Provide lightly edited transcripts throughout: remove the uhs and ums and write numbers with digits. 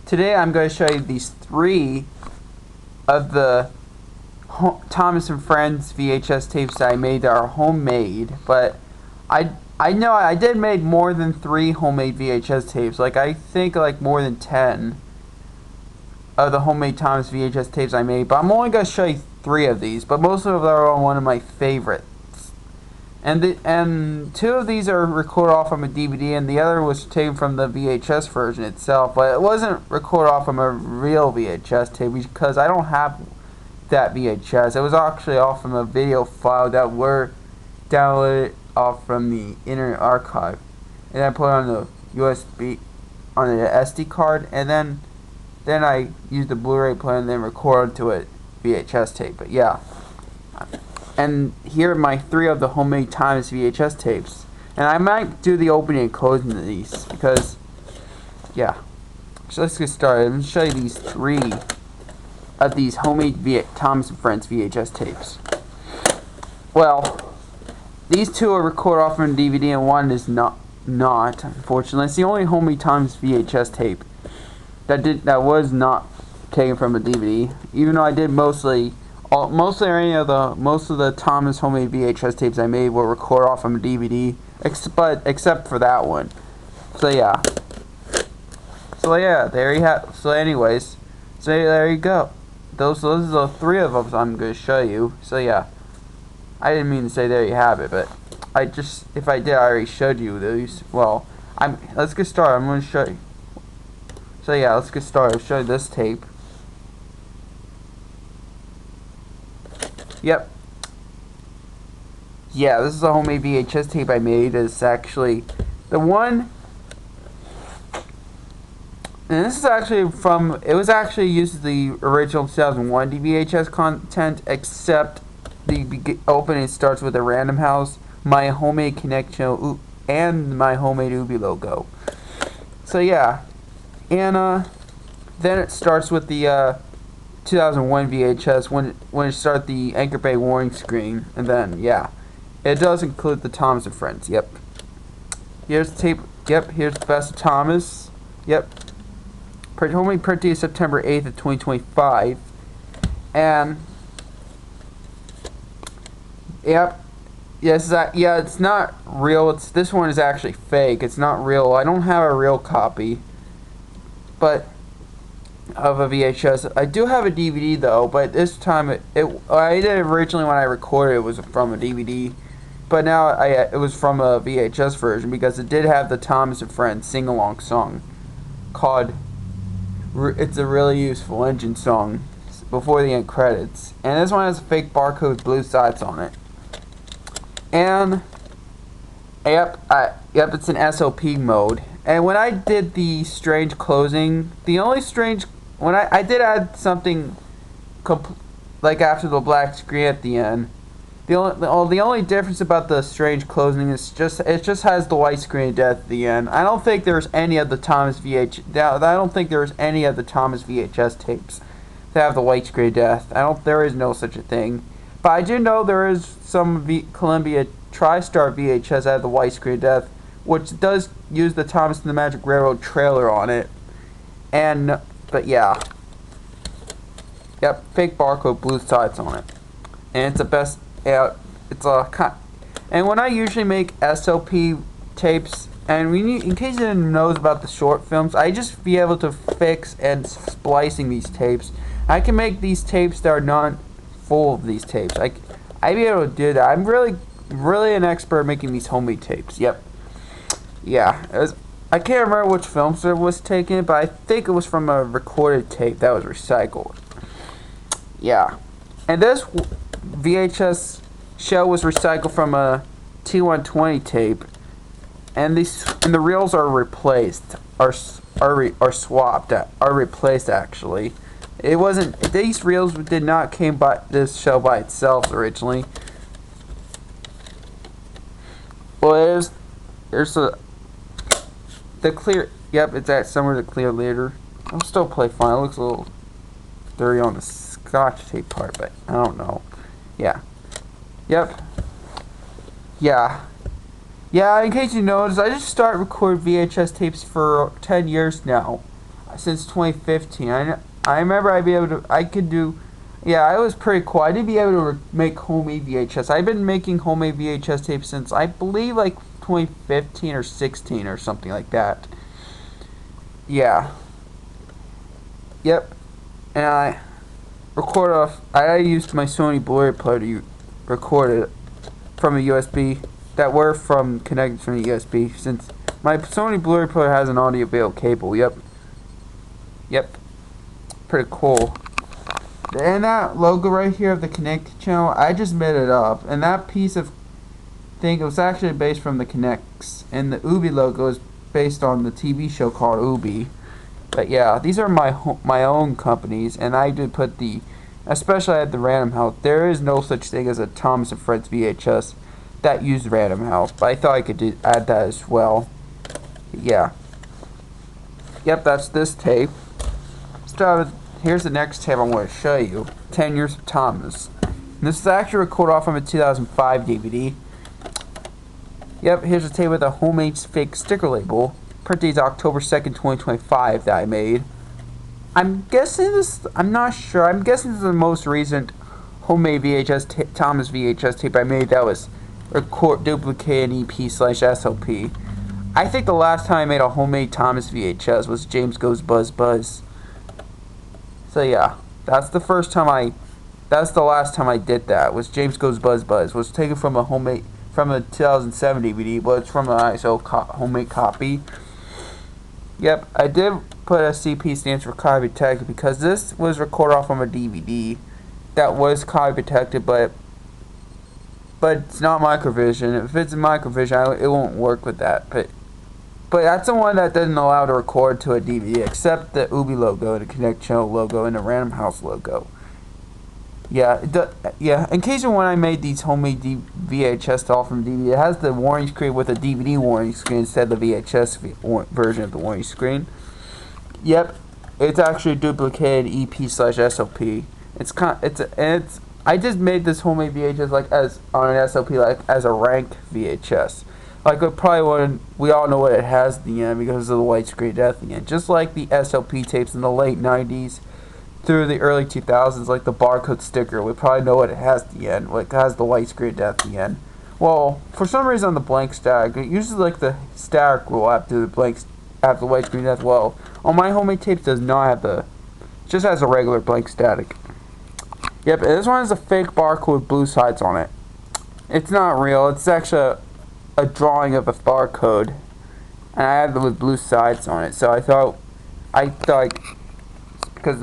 Today I'm going to show you these 3 of the Thomas and Friends VHS tapes that I made that are homemade, but I know I did make more than 3 homemade VHS tapes. Like I think like more than 10 of the homemade Thomas VHS tapes I made, but I'm only going to show you 3 of these, but most of them are one of my favorites. And 2 of these are recorded off from a DVD, and the other was taken from the VHS version itself, but it wasn't recorded off from a real VHS tape because I don't have that VHS. It was actually off from a video file that were downloaded off from the Internet Archive, and I put it on the USB, on the SD card, and then I used the Blu-ray player and then recorded to a VHS tape. But yeah. And here are my 3 of the homemade Thomas VHS tapes. And I might do the opening and closing of these because, yeah. So let's get started. I'm going to show you these 3 of these homemade Thomas and Friends VHS tapes. Well, these 2 are recorded off from a DVD and one is not, unfortunately. It's the only homemade Thomas VHS tape that was not taken from a DVD. Even though I did most of the Thomas homemade VHS tapes I made were recorded off from a DVD, except for that one. So yeah. There you have. So anyways, there you go. Those are the 3 of them I'm going to show you. So yeah, I didn't mean to say there you have it, but if I did, I already showed you these. Well, let's get started. I'm going to show you. So yeah, let's get started. I'll show you this tape. Yep. Yeah, this is a homemade VHS tape I made. It's actually the one, and this is actually it was actually used the original 2001 VHS content, except the opening starts with a Random House, My Homemade Connection, and My Homemade Ubi logo. So yeah, and then it starts with the 2001 VHS when it started the Anchor Bay warning screen, and then yeah, it does include the Thomas and Friends. Yep. Here's the tape. Yep. Here's the Best of Thomas. Yep. Homemade printed September 8th of 2025, and yep. Yes, yeah, it's not real. This one is actually fake. It's not real. I don't have a real copy, but of a VHS. I do have a DVD though, but this time I did originally when I recorded it was from a DVD, but now it was from a VHS version because it did have the Thomas and Friends sing-along song called "It's a Really Useful Engine" song before the end credits, and this one has a fake barcode with blue sides on it. And yep, it's an SOP mode. And when I did the strange closing, when I did add something like after the black screen at the end. The only difference about the strange closing is it just has the white screen of death at the end. I don't think there's any of the Thomas VHS tapes that have the white screen of death. There is no such a thing. But I do know there is some Columbia TriStar VHS that have the white screen of death, which does use the Thomas and the Magic Railroad trailer on it. But yeah. Yep, fake barcode, blue sides on it. And it's the best, and when I usually make SOP tapes, and in case you didn't know about the short films, I just be able to fix and splicing these tapes. I can make these tapes that are not full of these tapes. I be able to do that. I'm really an expert at making these homemade tapes. Yep. Yeah. I can't remember which films it was taken, but I think it was from a recorded tape that was recycled. Yeah. And this VHS show was recycled from a T120 tape, and the reels are replaced, are swapped, are replaced actually. These reels did not came by this show by itself originally. Well, there's the clear. Yep, it's at somewhere the clear later. I'll still play fine. It looks a little dirty on the Scotch tape part, but I don't know. Yeah. Yep. Yeah. Yeah, in case you noticed, I just started recording VHS tapes for 10 years now. since 2015. I remember I could do. Yeah, it was pretty cool. I did be able to make homemade VHS. I've been making homemade VHS tapes since I believe like 2015 or 16 or something like that. Yeah. Yep. And I used my Sony Blu-ray player to record it from a USB that were connected from a USB, since my Sony Blu-ray player has an audio video cable. Yep. Yep. Pretty cool. And that logo right here of the Connect channel, I just made it up. And that piece of thing, it was actually based from the Connects. And the Ubi logo is based on the TV show called Ubi. But yeah, these are my own companies, and I did put especially at the Random House. There is no such thing as a Thomas and Friends VHS that used Random House, but I thought I could add that as well. Yeah. Yep, that's this tape. Here's the next tape I'm going to show you. 10 Years of Thomas. And this is actually recorded off from a 2005 DVD. Yep, here's a tape with a homemade fake sticker label. Print date's October 2nd, 2025 that I made. I'm not sure. I'm guessing this is the most recent homemade Thomas VHS tape I made that was duplicate EP/SLP. I think the last time I made a homemade Thomas VHS was James Goes Buzz Buzz. So yeah, that's the last time I did that. Was James Goes Buzz Buzz. Was taken from a 2007 DVD, but it's from an ISO homemade copy. Yep, I did put a CP stands for copy protected because this was recorded off from a DVD that was copy protected, but it's not microvision. If it's in microvision, it won't work with that. But that's the one that doesn't allow to record to a DVD, except the Ubi logo, the Connect Channel logo, and the Random House logo. Yeah, in case of when I made these homemade VHS all from DVD, it has the warning screen with a DVD warning screen instead of the VHS version of the warning screen. Yep, it's actually duplicated EP/SLP. I just made this homemade VHS on an SLP as a rank VHS. We all know what it has at the end because of the white screen at the end. Just like the SLP tapes in the late 90s through the early 2000s, like the barcode sticker, we probably know what it has at the end. Like, it has the white screen at the end. Well, for some reason on the blank static, it uses like the static rule after the white screen as well. On my homemade tapes, does not have just has a regular blank static. Yep, and this one has a fake barcode with blue sides on it. It's not real. It's actually a drawing of a barcode, and I had it with blue sides on it. So I thought because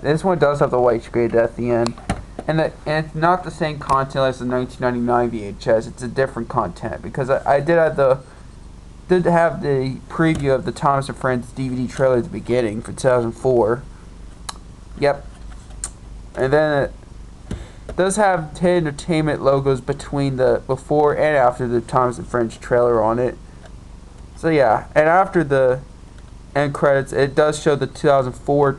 this one does have the white screen at the end, and it's not the same content as the 1999 VHS. It's a different content because I did have the preview of the Thomas and Friends DVD trailer at the beginning for 2004. Yep, and then it does have 10 entertainment logos between the before and after the Thomas and Friends trailer on it. So yeah, and after the end credits, it does show the 2004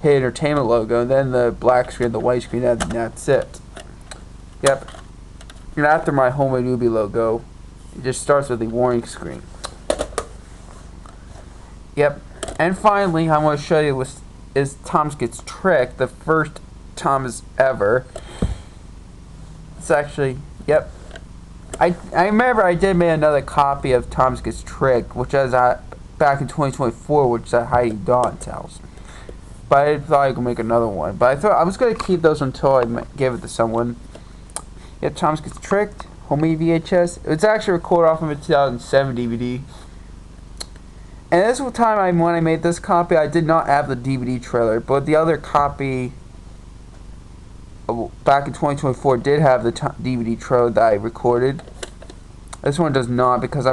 Hit Entertainment logo, and then the black screen, the white screen, and that's it. Yep. And after my homemade Ubi logo, it just starts with the warning screen. Yep. And finally, I want to show you is Thomas Gets Tricked, the first Thomas ever. It's actually, yep. I remember I did make another copy of Thomas Gets Tricked, which is back in 2024, which is at Heidi Dawn's house. But I thought I could make another one. But I thought I was going to keep those until I gave it to someone. Yeah, Thomas Gets Tricked, homemade VHS. It's actually recorded off of a 2007 DVD. And this was the time when I made this copy, I did not have the DVD trailer, but the other copy back in 2024 did have the DVD trailer that I recorded. This one does not because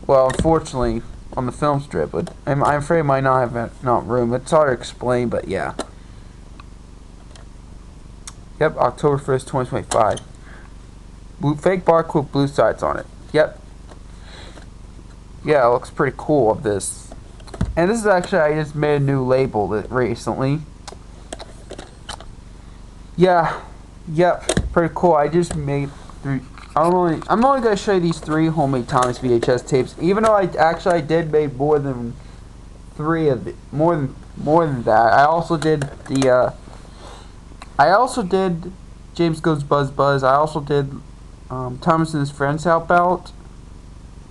unfortunately, on the film strip, but I'm afraid it might not have room. It's hard to explain, but yeah. Yep, October 1st, 2025. Fake barcode with blue sides on it. Yep. Yeah, it looks pretty cool of this. And this is actually, I just made a new label recently. Yeah. Yep, pretty cool. I just made I'm only going to show you these 3 homemade Thomas VHS tapes, even though I did make more than 3 of the more than that. I also did the James Goes Buzz Buzz. I also did Thomas and His Friends Help Out.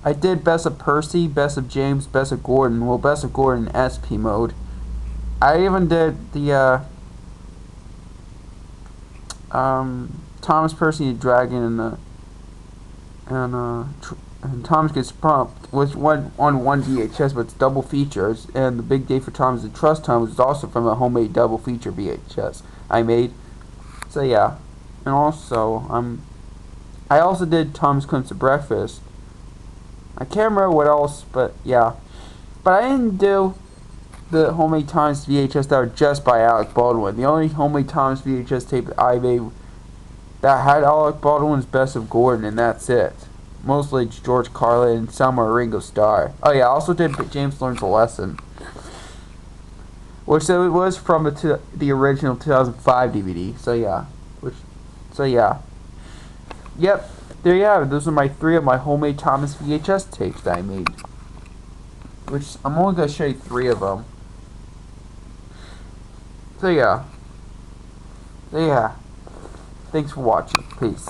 I did Best of Percy, Best of James, Best of Gordon. Well, Best of Gordon SP mode. I even did the Thomas, Percy, the Dragon, and Thomas Gets Pumped, which went on one VHS, but it's double features. And the Big Day for Thomas and Trust Thomas is also from a homemade double feature VHS I made. So yeah, and also I also did Thomas Comes to Breakfast. I can't remember what else, but yeah. But I didn't do the Homemade Thomas VHS that were just by Alec Baldwin. The only Homemade Thomas VHS tape that I made that had Alec Baldwin's Best of Gordon, and that's it. Mostly George Carlin and some are Ringo Starr. Oh yeah, I also did James Learns a Lesson, which it was from the original 2005 DVD. So yeah. Yep, there you have it. Those are my 3 of my Homemade Thomas VHS tapes that I made. Which, I'm only going to show you 3 of them. So yeah. Thanks for watching. Peace.